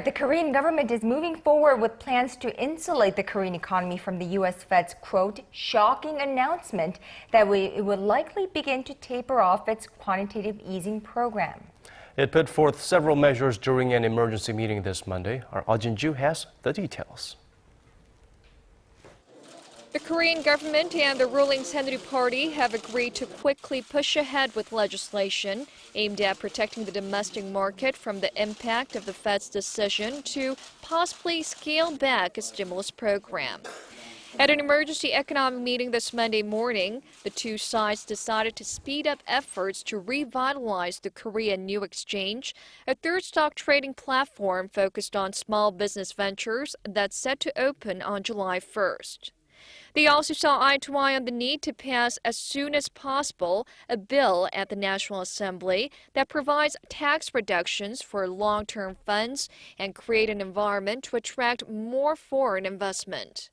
The Korean government is moving forward with plans to insulate the Korean economy from the U.S. Fed's, quote, shocking announcement that it would likely begin to taper off its quantitative easing program. It put forth several measures during an emergency meeting this Monday. Our Eoh Jin-joo has the details. The Korean government and the ruling Saenuri Party have agreed to quickly push ahead with legislation aimed at protecting the domestic market from the impact of the Fed's decision to possibly scale back a stimulus program. At an emergency economic meeting this Monday morning, the two sides decided to speed up efforts to revitalize the Korean New Exchange, a third stock trading platform focused on small business ventures that's set to open on July 1st. They also saw eye to eye on the need to pass as soon as possible a bill at the National Assembly that provides tax reductions for long-term funds and create an environment to attract more foreign investment.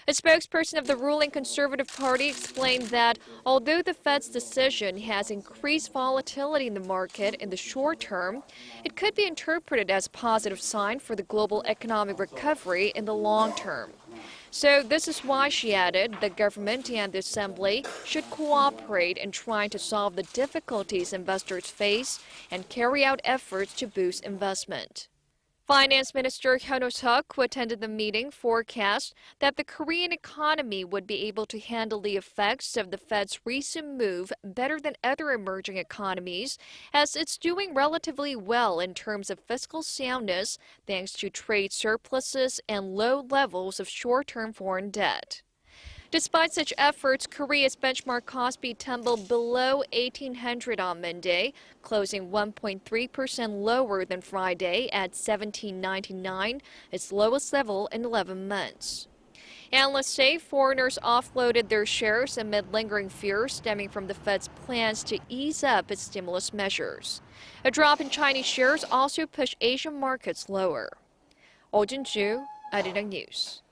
A spokesperson of the ruling Conservative Party explained that although the Fed's decision has increased volatility in the market in the short term, it could be interpreted as a positive sign for the global economic recovery in the long term. So this is why, she added, the government and the assembly should cooperate in trying to solve the difficulties investors face and carry out efforts to boost investment. Finance Minister Eoh Jin-joo, who attended the meeting, forecast that the Korean economy would be able to handle the effects of the Fed's recent move better than other emerging economies, as it's doing relatively well in terms of fiscal soundness thanks to trade surpluses and low levels of short-term foreign debt. Despite such efforts, Korea's benchmark Kospi tumbled below 1,800 on Monday, closing 1.3% lower than Friday at 1,799, its lowest level in 11 months. Analysts say foreigners offloaded their shares amid lingering fears stemming from the Fed's plans to ease up its stimulus measures. A drop in Chinese shares also pushed Asian markets lower. Eoh Jin-joo, Arirang News.